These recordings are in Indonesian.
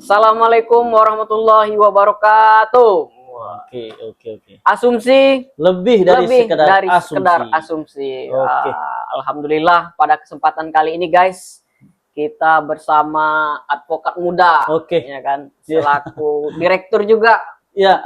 Assalamualaikum warahmatullahi wabarakatuh. Oke. Asumsi Lebih dari sekedar asumsi. Oke. Alhamdulillah pada kesempatan kali ini guys, kita bersama advokat muda, Oke. ya kan, Ya. selaku direktur juga, Ya,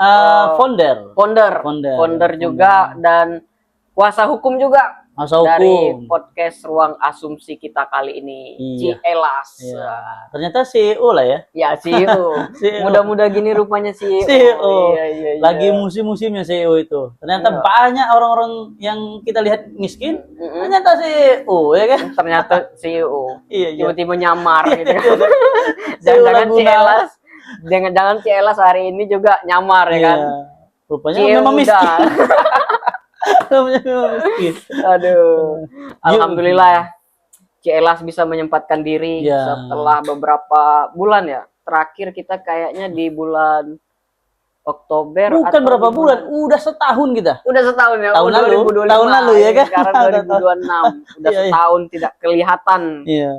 founder juga dan kuasa hukum juga masa dari hukum. podcast Ruang Asumsi kita kali ini. Iya. Cielas. Ya. Ternyata CEO lah ya. Ya, CEO. CEO. Muda-muda gini rupanya CEO. CEO. Iya. Lagi musim-musimnya CEO itu. Ternyata Iya. banyak orang-orang yang kita lihat miskin, ternyata CEO ya kan? Ternyata CEO. Iya. Tiba-tiba nyamar gitu kan. CEO Jangan-jangan Laguna. Cielas. Jangan-jangan Cielas hari ini juga nyamar ya kan. Rupanya CEO memang muda. miskin. Rupanya memang miskin. Aduh. Alhamdulillah ya. Cielas bisa menyempatkan diri Ya. setelah beberapa bulan ya. Terakhir kita kayaknya di bulan Oktober Bukan atau berapa di bulan, udah setahun kita. udah setahun ya. Tahun lalu, 2025, tahun lalu ya kan? Sekarang 2026. Udah Iya. setahun tidak kelihatan Iya.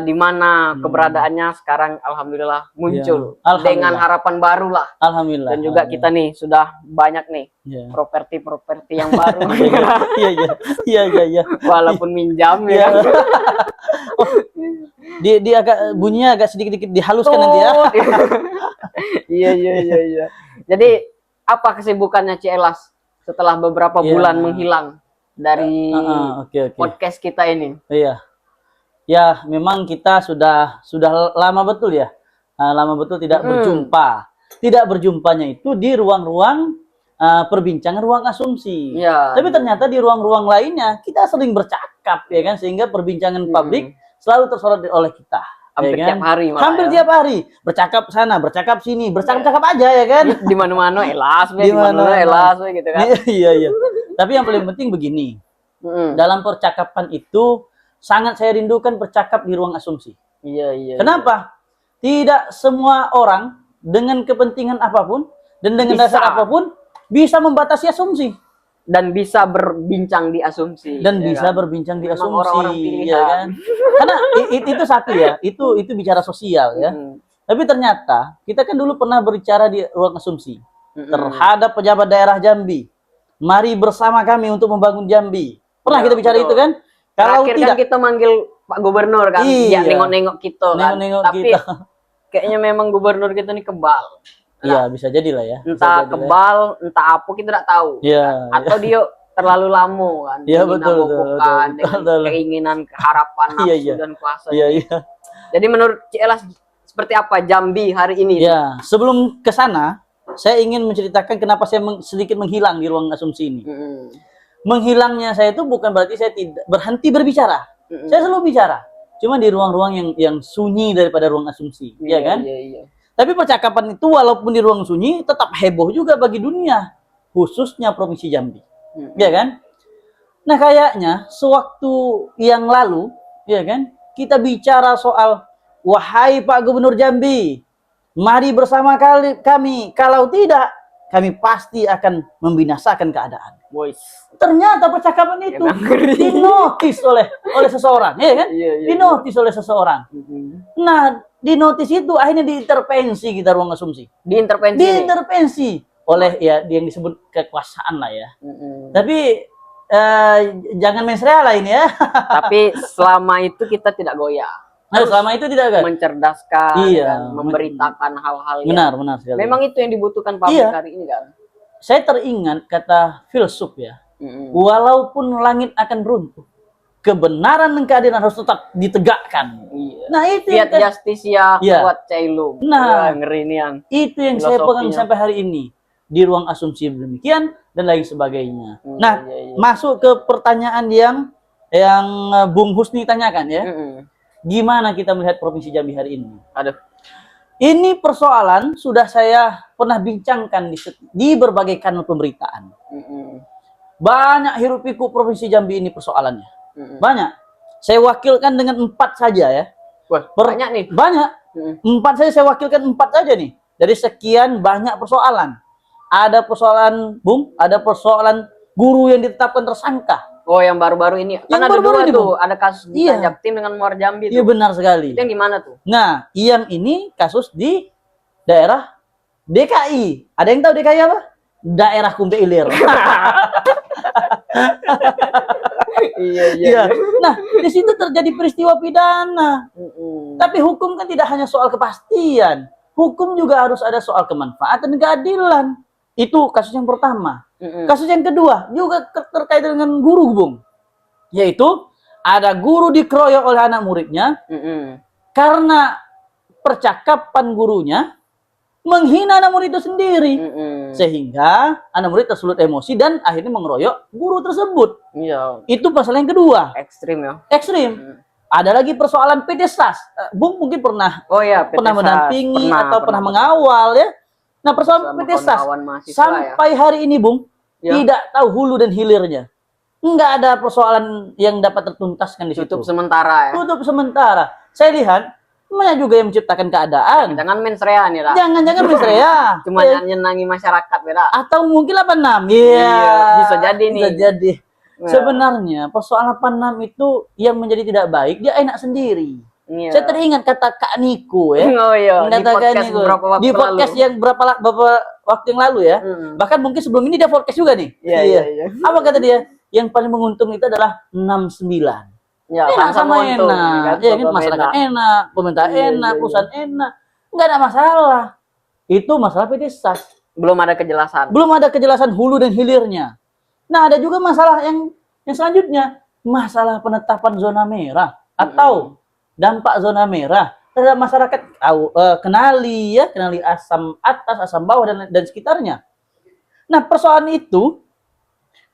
di mana keberadaannya. Sekarang alhamdulillah muncul Iya. Alhamdulillah. dengan harapan baru lah. Alhamdulillah. Dan juga kita nih sudah banyak nih Iya. properti yang baru. Iya. Walaupun minjam Iya. ya. Dia agak bunyinya agak sedikit dihaluskan nanti ya. Iya. Jadi apa kesibukannya Cielas setelah beberapa Iya. bulan menghilang dari Oke. podcast kita ini? Iya. Ya, memang kita sudah lama betul ya. Lama betul tidak berjumpa. Tidak berjumpanya itu di ruang-ruang perbincangan ruang asumsi. Iya. Tapi ternyata di ruang-ruang lainnya kita sering bercakap ya kan, sehingga perbincangan publik selalu tersorot oleh kita. Hampir ya kan? tiap hari malah. Hampir ya. tiap hari bercakap sana, bercakap sini, bercakap-cakap aja ya kan. Di mana-mana Elas, Di di mana-mana mana-mana. Elas gitu kan. Iya. Tapi yang paling penting begini, dalam percakapan itu sangat saya rindukan bercakap di ruang asumsi. Iya. Kenapa? Tidak semua orang dengan kepentingan apapun dan dengan Bisa. dasar apapun bisa membatasi asumsi Dan bisa berbincang di asumsi. dan ya bisa kan? berbincang di Memang asumsi, orang-orang pilihan. ya kan? Karena itu satu ya, itu bicara sosial ya. Tapi ternyata kita kan dulu pernah berbicara di ruang asumsi terhadap pejabat daerah Jambi. Mari bersama kami untuk membangun Jambi. Pernah Ya, kita bicara betul. itu kan? Kalau Terakhir tidak kan kita manggil Pak Gubernur kan, Iya. dia nengok-nengok kita kan. Nengok-nengok Tapi kita. kayaknya memang gubernur kita ini kebal. Iya, bisa jadi lah ya. Bisa Entah jadi lah. kebal, entah apa kita tidak tahu. Iya. Atau dia terlalu lama kan. Iya, ingin betul, abokokan betul. dengan keinginan, keharapan, nafsu Iya. dan kuasa. Iya. Jadi menurut Cielas seperti apa Jambi hari ini? Ya, sebelum ke sana, saya ingin menceritakan kenapa saya sedikit menghilang di ruang asumsi ini. Menghilangnya saya itu bukan berarti saya tidak berhenti berbicara. Saya selalu bicara. Cuma di ruang-ruang yang sunyi daripada ruang asumsi, ya kan? Iya. Tapi percakapan itu walaupun di ruang sunyi tetap heboh juga bagi dunia, khususnya Provinsi Jambi. Ya kan? Nah, kayaknya sewaktu yang lalu, ya kan? Kita bicara soal wahai Pak Gubernur Jambi, mari bersama kami. Kalau tidak, kami pasti akan membinasakan keadaan. Boys. Ternyata percakapan itu dinotis oleh seseorang, ya kan? Iya. Dinotis oleh seseorang. Nah, dinotis itu akhirnya diintervensi kita ruang asumsi. Diintervensi. Diintervensi oleh ya yang disebut kekuasaan lah ya. Tapi jangan mensrea lah ini ya. Tapi selama itu kita tidak goyah. Nah, selama itu tidak kan? Mencerdaskan, Iya. kan? Memberitakan hal-hal yang Benar sekali. memang itu yang dibutuhkan publik Iya. hari ini kan. Saya teringat kata filsuf ya. Walaupun langit akan runtuh, kebenaran dan keadilan harus tetap ditegakkan. Iya. Nah, itu Fiat yang Justitia Iya. kuat cailum. Nah. Wah, ngeri nih yang. itu yang saya pegang Filosofinya. sampai hari ini di ruang asumsi demikian dan lain sebagainya. Nah, Iya. masuk ke pertanyaan yang Bung Husni tanyakan ya. Gimana kita melihat Provinsi Jambi hari ini? Aduh. Ini persoalan sudah saya pernah bincangkan di berbagai kanal pemberitaan. Banyak hiruk pikuk Provinsi Jambi ini persoalannya. Banyak. Saya wakilkan dengan 4 saja ya. Wah, banyak nih. Banyak. 4 saja saya wakilkan 4 saja nih. Dari sekian banyak persoalan. Ada persoalan, Bung, ada persoalan guru yang ditetapkan tersangka. Oh, yang baru-baru ini. Kan Yang ada baru-baru dua ini, tuh. Bung. Ada kasus di Iya. Tanjab Tim dengan Muar Jambi Iya tuh. benar sekali. Itu yang di mana tuh? Nah, yang ini kasus di daerah DKI. Ada yang tahu DKI apa? Daerah Kumpe Ilir. Iya, Iya. Nah, di situ terjadi peristiwa pidana. Tapi hukum kan tidak hanya soal kepastian. Hukum juga harus ada soal kemanfaatan dan keadilan. Itu kasus yang pertama. Kasus yang kedua juga terkait dengan guru, Bung. Yaitu ada guru dikeroyok oleh anak muridnya karena percakapan gurunya menghina anak murid itu sendiri. Sehingga anak murid tersulut emosi dan akhirnya mengeroyok guru tersebut. Iya. Itu pasal yang kedua. Ekstrim ya. Ekstrim. Ada lagi persoalan PT SAS. Bung mungkin pernah pernah mendampingi atau pernah mengawal ya. Nah, persoalan PT SAS sampai hari ini, Bung, tidak tahu hulu dan hilirnya. Enggak ada persoalan yang dapat tertuntaskan di situ. Tutup sementara ya. Tutup sementara. Saya lihat banyak juga yang menciptakan keadaan. Jangan mensrea nih lah. Jangan mensrea. Cuma nyenangi masyarakat beda. Atau mungkin 86. Iya. Bisa jadi nih. Bisa jadi. Sebenarnya persoalan 86 itu yang menjadi tidak baik dia enak sendiri. Saya teringat kata Kak Niko ya. Oh iya. Kata Kak Niko di podcast yang beberapa waktu yang lalu ya. Bahkan mungkin sebelum ini dia podcast juga nih. Iya. Apa kata dia? Yang paling menguntung itu adalah 69. Ya, enak sama enak. Ya kan masyarakat enak, pemerintah enak, perusahaan enak. Enggak ada masalah. Itu masalah PT SAS. Belum ada kejelasan. Belum ada kejelasan hulu dan hilirnya. Nah, ada juga masalah yang selanjutnya, masalah penetapan zona merah atau dampak zona merah terhadap masyarakat. Kenali asam atas, asam bawah dan sekitarnya. Nah, persoalan itu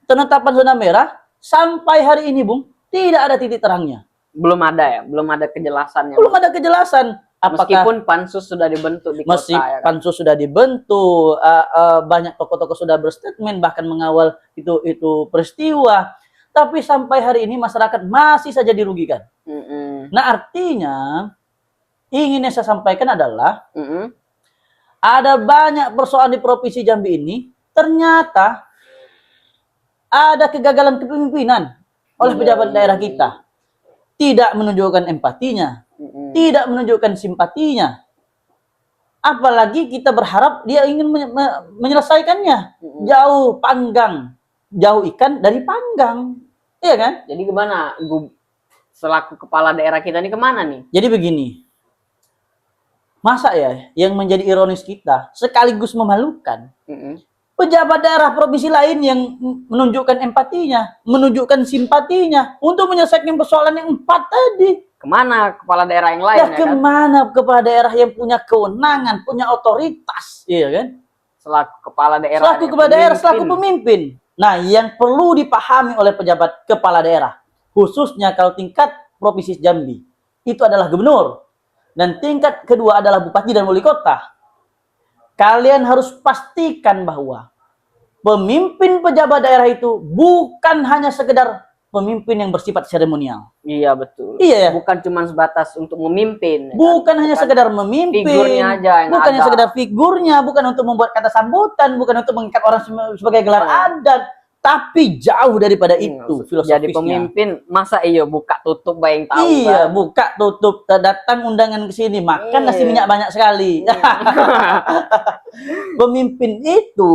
penetapan zona merah sampai hari ini, Bung, tidak ada titik terangnya. Belum ada ya, belum ada kejelasannya. Belum ada kejelasan. Apakah, meskipun pansus sudah dibentuk di kota ya kan? Pansus sudah dibentuk, banyak tokoh-tokoh sudah berstatement bahkan mengawal itu peristiwa, tapi sampai hari ini masyarakat masih saja dirugikan. Nah, artinya ingin saya sampaikan adalah ada banyak persoalan di Provinsi Jambi ini, ternyata ada kegagalan kepemimpinan oleh pejabat daerah kita. Tidak menunjukkan empatinya, tidak menunjukkan simpatinya. Apalagi kita berharap dia ingin menyelesaikannya. Jauh panggang, jauh ikan dari panggang. Iya kan? Jadi gimana? Selaku kepala daerah kita ini kemana nih? Jadi begini. Masa ya yang menjadi ironis kita sekaligus memalukan. Pejabat daerah provinsi lain yang menunjukkan empatinya, menunjukkan simpatinya untuk menyelesaikan persoalan yang 4 tadi. Kemana kepala daerah yang lain? Ya kemana kepala daerah yang punya kewenangan, punya otoritas, iya kan? Selaku kepala daerah. Selaku kepala daerah, selaku pemimpin. Nah, yang perlu dipahami oleh pejabat kepala daerah, khususnya kalau tingkat provinsi Jambi, itu adalah gubernur. Dan tingkat kedua adalah bupati dan wali kota. Kalian harus pastikan bahwa pemimpin pejabat daerah itu bukan hanya sekedar pemimpin yang bersifat seremonial. Iya, betul. Iya ya. Bukan cuma sebatas untuk memimpin. Bukan hanya sekedar memimpin. Figurnya aja yang bukan hanya sekedar figurnya, bukan untuk membuat kata sambutan, bukan untuk mengikat orang sebagai gelar adat, tapi jauh daripada itu filosofisnya. Jadi pemimpin masa buka tutup bayang tahu. Iya, buka tutup, datang undangan ke sini, makan nasi minyak banyak sekali. Pemimpin itu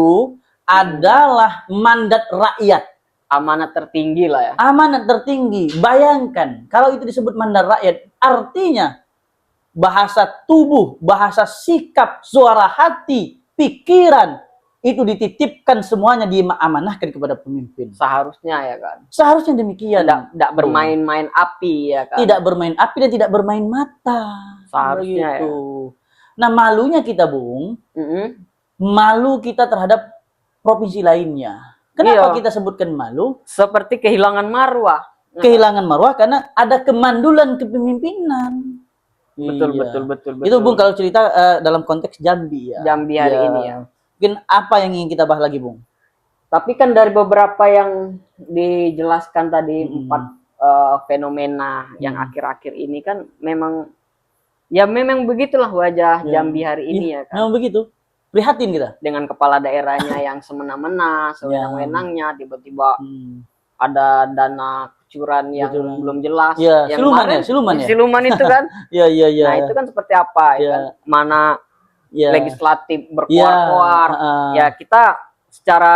adalah mandat rakyat. Amanat tertinggi lah ya. Amanat tertinggi. Bayangkan, kalau itu disebut mandat rakyat, artinya bahasa tubuh, bahasa sikap, suara hati, pikiran, itu dititipkan semuanya, diamanahkan kepada pemimpin. Seharusnya ya kan. Seharusnya demikian. Tidak bermain-main api ya kan. Tidak bermain api dan tidak bermain mata. Seharusnya ya. Nah, malunya kita, Bung, malu kita terhadap provinsi lainnya. Kenapa kita sebutkan malu? Seperti kehilangan marwah. Kehilangan marwah karena ada kemandulan kepemimpinan. Betul. Itu, Bung, kalau cerita dalam konteks Jambi ya. Jambi hari ini ya. Mungkin apa yang ingin kita bahas lagi, Bung? Tapi kan dari beberapa yang dijelaskan tadi 4 fenomena yang akhir-akhir ini kan memang begitulah wajah Jambi hari ini ya kan. Memang begitu. Prihatin kita. Dengan kepala daerahnya yang semena-mena, sewenang-wenangnya, tiba-tiba ada dana curan yang Kecurangan. belum jelas, Iya, yang siluman kemarin, ya, siluman ya. siluman itu kan. Iya, iya, iya. Nah, itu kan seperti apa ya Iya. kan? Mana Iya. legislatif Iya, berkuar-kuar. Ya, kita secara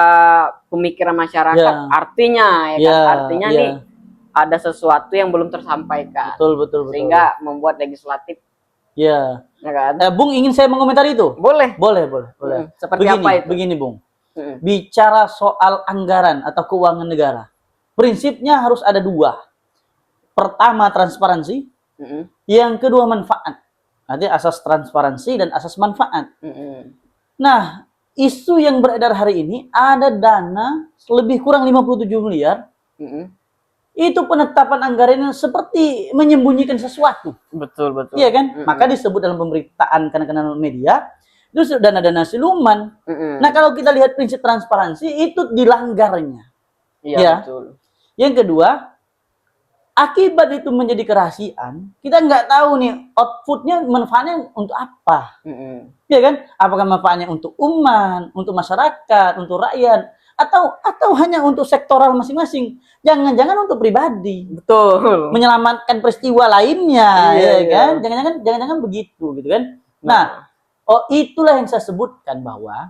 pemikiran masyarakat Iya. artinya ya kan, Iya, artinya iya. nih ada sesuatu yang belum tersampaikan. Betul, betul, betul. Sehingga membuat legislatif, Iya. ya kan? Bung ingin saya mengomentari itu? Boleh. Boleh, boleh, boleh. Seperti Begini, apa itu? begini, Bung. Mm-mm. Bicara soal anggaran atau keuangan negara, prinsipnya harus ada dua. Pertama, transparansi. Mm-mm. Yang kedua, manfaat. Nanti asas transparansi dan asas manfaat. Mm-mm. Nah, isu yang beredar hari ini ada dana lebih kurang 57 miliar. Mm-mm. Itu penetapan anggarannya seperti menyembunyikan sesuatu. Betul, betul. Iya kan? Mm-mm. Maka disebut dalam pemberitaan kanal-kanal media, itu dana-dana siluman. Mm-mm. Nah, kalau kita lihat prinsip transparansi, itu dilanggarnya. Iya, Ya. betul. Yang kedua, akibat itu menjadi kerahasiaan, kita nggak tahu nih outputnya, manfaatnya untuk apa. Mm-mm. Ya kan? Apakah manfaatnya untuk umat, untuk masyarakat, untuk rakyat, atau hanya untuk sektoral masing-masing? Jangan-jangan untuk pribadi, Betul. menyelamatkan peristiwa lainnya, Iya, ya iya. kan? Jangan-jangan begitu, gitu kan? Nah, itulah yang saya sebutkan bahwa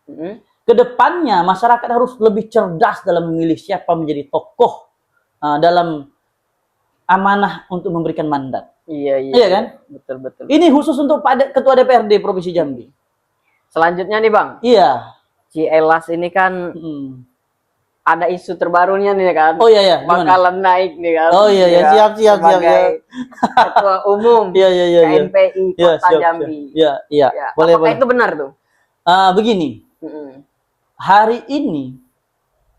Mm-mm. kedepannya masyarakat harus lebih cerdas dalam memilih siapa menjadi tokoh dalam amanah untuk memberikan mandat. Iya, iya. Iya kan? Betul, betul. Ini khusus untuk Ketua DPRD Provinsi Jambi. Selanjutnya nih, Bang. Iya. Cielas ini kan Mm. ada isu terbarunya nih kan. Oh iya, iya. Gimana? Bakalan naik nih kan. Oh iya, iya. Ya, Siap. sebagai Ketua Umum Iya, iya. KNPI Iya, Kota siap. Jambi. Iya. Ya, Boleh, apakah boleh. itu benar tuh? Begini, Mm-mm. hari ini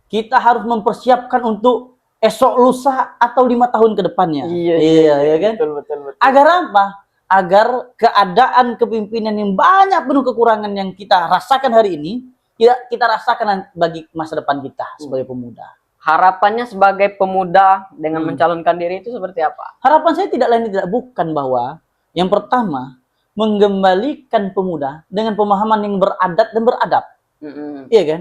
kita harus mempersiapkan untuk esok lusa atau 5 tahun ke depannya. Iya kan? Betul, betul, betul. Agar apa? Agar keadaan kepemimpinan yang banyak penuh kekurangan yang kita rasakan hari ini, kita rasakan bagi masa depan kita sebagai pemuda. Harapannya sebagai pemuda dengan mencalonkan diri itu seperti apa? Harapan saya tidak lain tidak bukan bahwa yang pertama, mengembalikan pemuda dengan pemahaman yang beradat dan beradab. Mm-mm. Iya kan?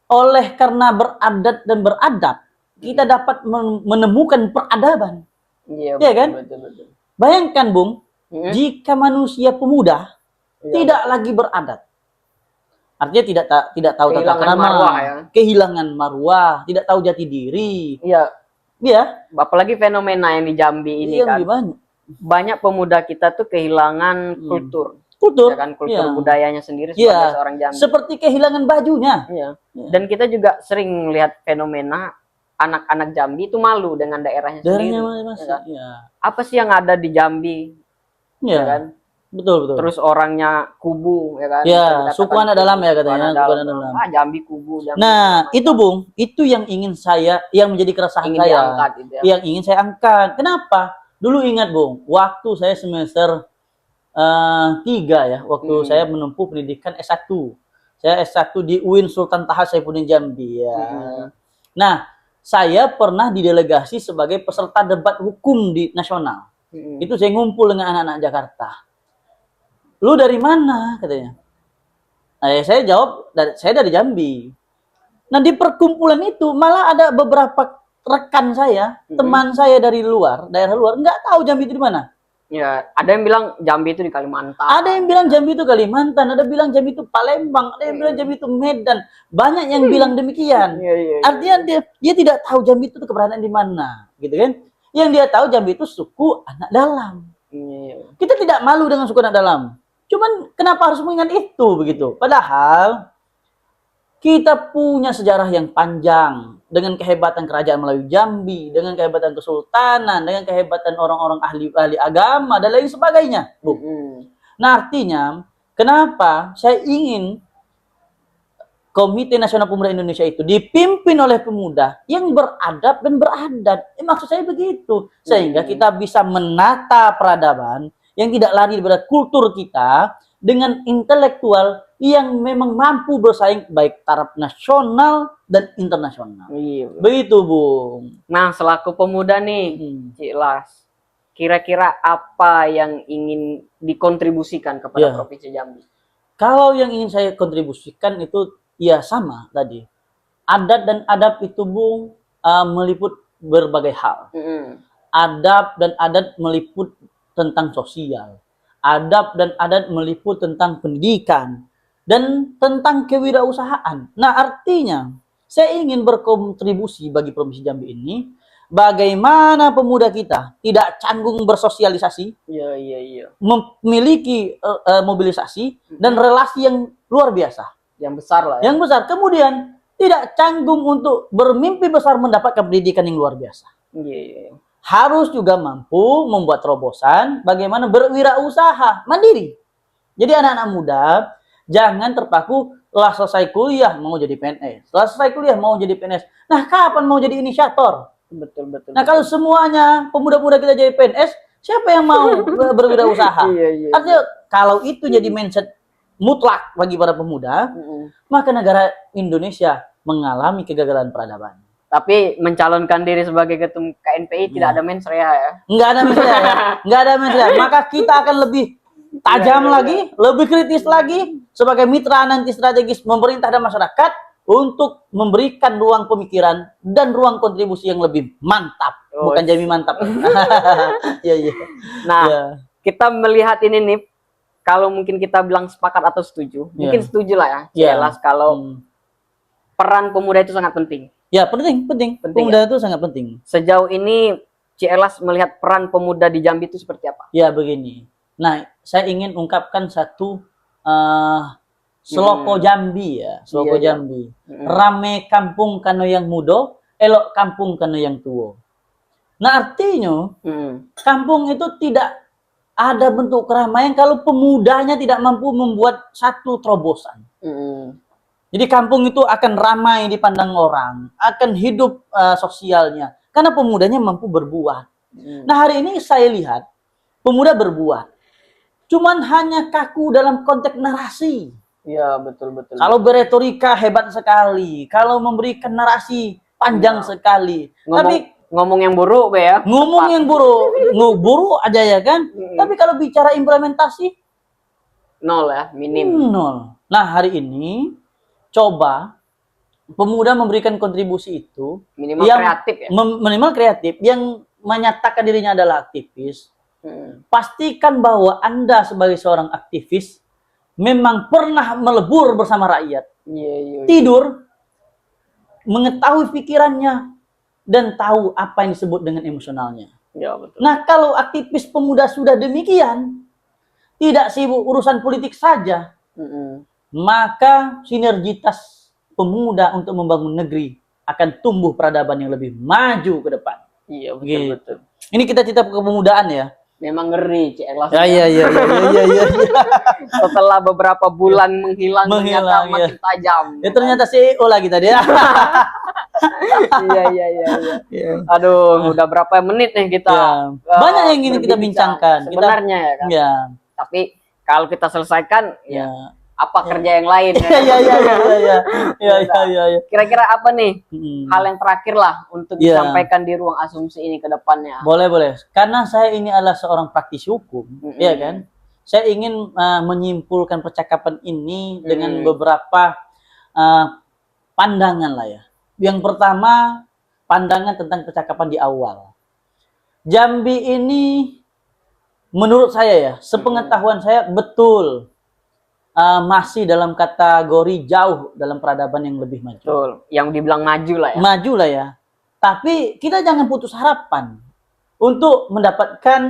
Oleh karena beradat dan beradab, kita dapat menemukan peradaban. Iya, Iya kan? betul, betul. Bayangkan, Bung, Mm-mm. jika manusia pemuda Iya. tidak lagi beradat. Artinya tidak tahu tata Kehilangan krama, marwah, ya. kehilangan marwah, tidak tahu jati diri. Iya, Iya, apalagi fenomena yang di Jambi ini iya kan. lebih banyak. Banyak pemuda kita tuh kehilangan kultur. Kultur, Ya kan, kultur iya. budayanya sendiri Iya. sebagai seorang Jambi. Seperti kehilangan bajunya. Iya. Iya. Dan kita juga sering melihat fenomena anak-anak Jambi itu malu dengan daerahnya Daerahnya sendiri. masih. Ya kan? Iya. Apa sih yang ada di Jambi? Iya. Ya kan? Betul. Terus orangnya kubu, ya kan? Ya, Bisa dikatakan suku anak kubu, dalam ya katanya, suku anak suku anak dalam. Ah, Jambi kubu, Jambi. Nah, macam. itu Bung, itu yang ingin yang menjadi keresahan ingin saya. diangkat gitu ya. Yang ingin saya angkat. Kenapa? Dulu ingat Bung, waktu saya semester 3 ya, waktu saya menempuh pendidikan S1. Saya S1 di UIN Sultan Taha Saifuddin Jambi ya. Nah, saya pernah didelegasi sebagai peserta debat hukum di nasional. Itu saya ngumpul dengan anak-anak Jakarta. Lu dari mana katanya? Saya jawab, saya dari Jambi. Nah, di perkumpulan itu malah ada beberapa rekan saya, teman saya dari luar, daerah luar, nggak tahu Jambi itu di mana. Ya, ada yang bilang Jambi itu di Kalimantan. Ada yang bilang Jambi itu Kalimantan, ada yang bilang Jambi itu Palembang, ada yang bilang Jambi itu Medan. Banyak yang bilang demikian. Iya. Artinya dia tidak tahu Jambi itu keberadaan di mana, gitu kan? Yang dia tahu Jambi itu suku anak dalam. Iya. Kita tidak malu dengan suku anak dalam. Cuman kenapa harus mengingat itu begitu? Padahal kita punya sejarah yang panjang dengan kehebatan kerajaan Melayu Jambi, dengan kehebatan kesultanan, dengan kehebatan orang-orang ahli agama dan lain sebagainya. Nah, artinya kenapa saya ingin Komite Nasional Pemuda Indonesia itu dipimpin oleh pemuda yang beradab dan beradat. Maksud saya begitu. Sehingga kita bisa menata peradaban yang tidak lari daripada kultur kita dengan intelektual yang memang mampu bersaing baik taraf nasional dan internasional. Iya. Begitu, Bung. Nah, selaku pemuda nih, Cik Las, kira-kira apa yang ingin dikontribusikan kepada Provinsi Jambi? Kalau yang ingin saya kontribusikan itu ya sama tadi. Adat dan adab itu, Bung, meliput berbagai hal. Mm-mm. Adab dan adat meliput tentang sosial. Adab dan adat meliput tentang pendidikan dan tentang kewirausahaan. Nah, artinya saya ingin berkontribusi bagi Provinsi Jambi ini, bagaimana pemuda kita tidak canggung bersosialisasi, Iya, iya, iya. memiliki mobilisasi dan relasi yang luar biasa, Yang besar lah ya. yang besar. Kemudian tidak canggung untuk bermimpi besar mendapatkan pendidikan yang luar biasa. Iya, iya. Harus juga mampu membuat terobosan bagaimana berwirausaha mandiri. Jadi anak-anak muda jangan terpaku lah selesai kuliah mau jadi PNS, selesai kuliah mau jadi PNS. Nah, kapan mau jadi inisiator? Betul, betul. Nah, kalau semuanya pemuda-pemuda kita jadi PNS, siapa yang mau berwirausaha? Iya, iya. Artinya kalau itu jadi mindset mutlak bagi para pemuda, Mm-mm. maka negara Indonesia mengalami kegagalan peradaban. Tapi mencalonkan diri sebagai ketum KNPI tidak ada mens rea ya. Enggak ada mens rea, enggak ada mens rea. Maka kita akan lebih tajam lagi, lebih kritis lagi sebagai mitra nanti strategis pemerintah dan masyarakat untuk memberikan ruang pemikiran dan ruang kontribusi yang lebih mantap. Oh, Bukan Jambi mantap. Iya, iya. Nah, Ya. kita melihat ini nih, kalau mungkin kita bilang sepakat atau setuju, mungkin setuju lah ya. Ya. Jelas kalau peran pemuda itu sangat penting. Ya, penting. Pemuda itu sangat penting. Sejauh ini Cielas melihat peran pemuda di Jambi itu seperti apa? Ya, begini. Nah, saya ingin ungkapkan satu Seloko Jambi ya, Seloko Iya, iya. Jambi. Rame kampung kano yang mudo, elok kampung kano yang tuo. Nah, artinya kampung itu tidak ada bentuk keramaian kalau pemudanya tidak mampu membuat satu terobosan. Jadi kampung itu akan ramai dipandang orang, akan hidup sosialnya, karena pemudanya mampu berbuat. Nah, hari ini saya lihat pemuda berbuat, cuman hanya kaku dalam konteks narasi. Iya, betul. Kalau beretorika hebat sekali, kalau memberikan narasi panjang sekali, tapi Ngomong yang buruk, Be ya. ngomong yang buruk aja ya kan. Tapi kalau bicara implementasi, Nol ya, minim. nol. Nah, hari ini coba pemuda memberikan kontribusi itu Minimal yang kreatif ya. minimal kreatif yang menyatakan dirinya adalah aktivis. Pastikan bahwa Anda sebagai seorang aktivis memang pernah melebur bersama rakyat. Iya. Tidur, mengetahui pikirannya, dan tahu apa yang disebut dengan emosionalnya. Iya, betul. Nah, kalau aktivis pemuda sudah demikian, tidak sibuk urusan politik saja, maka sinergitas pemuda untuk membangun negeri akan tumbuh peradaban yang lebih maju ke depan. Iya, Gitu. betul. Ini kita cita kepemudaan ya. Memang ngeri, Cielas. Iya. Setelah beberapa bulan menghilang ternyata Menghilang, makin tajam. Ya ternyata CEO lagi tadi ya. Iya. Aduh, udah berapa menit nih kita? Banyak yang ingin kita bincangkan. Sebenarnya ya kan. Ya. Tapi kalau kita selesaikan, ya apa kerja yang lain? Iya. Kira-kira apa nih hal yang terakhir lah untuk disampaikan di ruang asumsi ini ke depannya? Boleh. Karena saya ini adalah seorang praktisi hukum, ya kan? Saya ingin menyimpulkan percakapan ini dengan beberapa pandangan lah ya. Yang pertama, pandangan tentang percakapan di awal. Jambi ini, menurut saya ya, sepengetahuan saya betul masih dalam kategori jauh dalam peradaban yang lebih maju. Betul, yang dibilang maju lah ya. Maju lah ya. Tapi kita jangan putus harapan untuk mendapatkan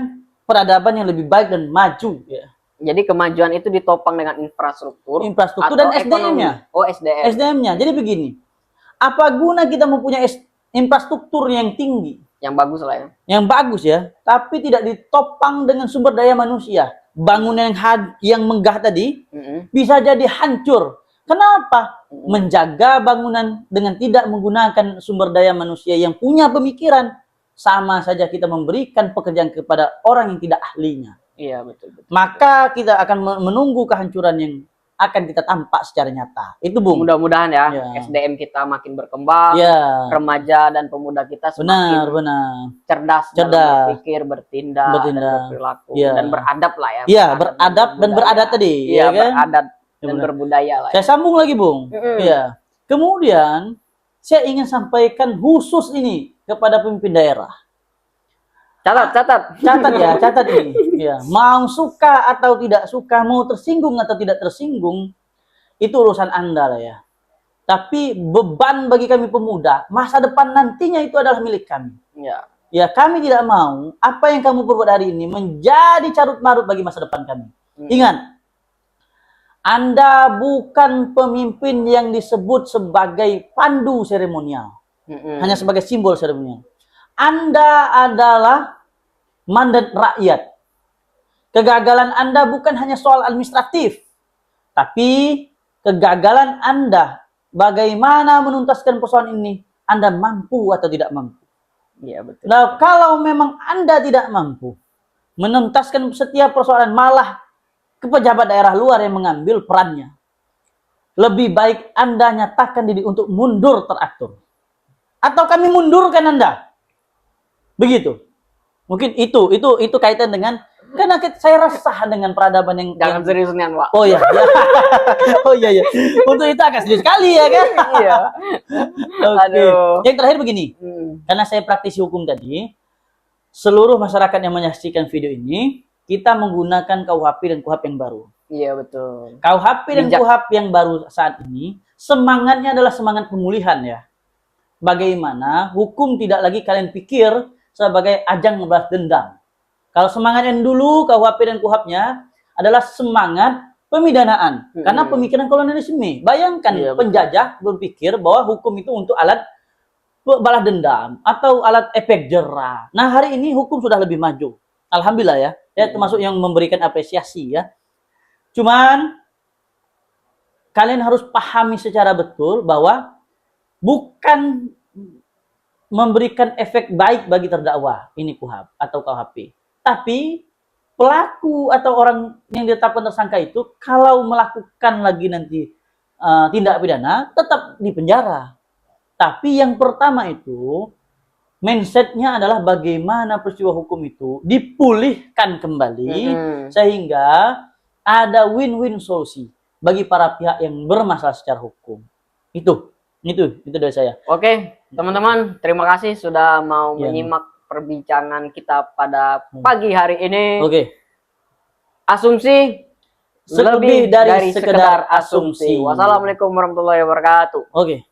peradaban yang lebih baik dan maju ya. Jadi kemajuan itu ditopang dengan infrastruktur dan SDM-nya. Oh, SDM. SDM-nya. Jadi begini. Apa guna kita mempunyai infrastruktur yang tinggi, yang bagus lah ya. Yang bagus ya, tapi tidak ditopang dengan sumber daya manusia. Bangunan yang megah tadi bisa jadi hancur. Kenapa? Menjaga bangunan dengan tidak menggunakan sumber daya manusia yang punya pemikiran, sama saja kita memberikan pekerjaan kepada orang yang tidak ahlinya. Iya, betul. Maka kita akan menunggu kehancuran yang akan kita tampak secara nyata. Itu Bung. Mudah-mudahan ya, SDM kita makin berkembang, remaja dan pemuda kita semakin cerdas dalam berpikir, bertindak. Dan berperilaku dan beradab lah ya. Iya, beradab dan beradat tadi. Iya, kan? Beradat dan berbudaya lah. Saya sambung lagi Bung. Iya. Kemudian saya ingin sampaikan khusus ini kepada pemimpin daerah. Catat. Catat ini. Ya, mau suka atau tidak suka, mau tersinggung atau tidak tersinggung, itu urusan Anda lah ya. Tapi beban bagi kami pemuda, masa depan nantinya itu adalah milik kami. Ya. Ya, kami tidak mau apa yang kamu perbuat hari ini menjadi carut marut bagi masa depan kami. Ingat, Anda bukan pemimpin yang disebut sebagai pandu seremonial. Hanya sebagai simbol seremonial. Anda adalah mandat rakyat. Kegagalan Anda bukan hanya soal administratif, tapi kegagalan Anda bagaimana menuntaskan persoalan ini, Anda mampu atau tidak mampu. Iya, betul. Nah, kalau memang Anda tidak mampu menuntaskan setiap persoalan, malah ke pejabat daerah luar yang mengambil perannya, lebih baik Anda nyatakan diri untuk mundur teratur. Atau kami mundurkan Anda. Begitu. Mungkin itu kaitan dengan, karena saya resah dengan peradaban yang Jangan serius nih, Pak. Oh ya. Oh iya. Untuk itu agak serius sekali ya kan? Iya. Oke. Aduh. Yang terakhir begini. Karena saya praktisi hukum tadi, seluruh masyarakat yang menyaksikan video ini, kita menggunakan KUHP dan KUHP yang baru. Iya, betul. KUHP dan Bijak. KUHP yang baru saat ini, semangatnya adalah semangat pemulihan ya. Bagaimana hukum tidak lagi kalian pikir sebagai ajang ngebalas dendam. Kalau semangat yang dulu KUHP dan KUHP-nya adalah semangat pemidanaan. Karena pemikiran kolonialisme. Bayangkan penjajah berpikir bahwa hukum itu untuk alat balas dendam atau alat efek jerah. Nah, hari ini hukum sudah lebih maju. Alhamdulillah ya. Ya, termasuk yang memberikan apresiasi ya. Cuman kalian harus pahami secara betul bahwa bukan memberikan efek baik bagi terdakwa, ini KUHP atau KUHP. Tapi pelaku atau orang yang ditetapkan tersangka itu kalau melakukan lagi nanti tindak pidana tetap di penjara. Tapi yang pertama itu mindsetnya adalah bagaimana peristiwa hukum itu dipulihkan kembali sehingga ada win-win solusi bagi para pihak yang bermasalah secara hukum. Itu dari saya. Oke, teman-teman, terima kasih sudah mau menyimak perbincangan kita pada pagi hari ini. Oke. Asumsi Lebih dari sekedar asumsi. Wassalamualaikum warahmatullahi wabarakatuh. Oke.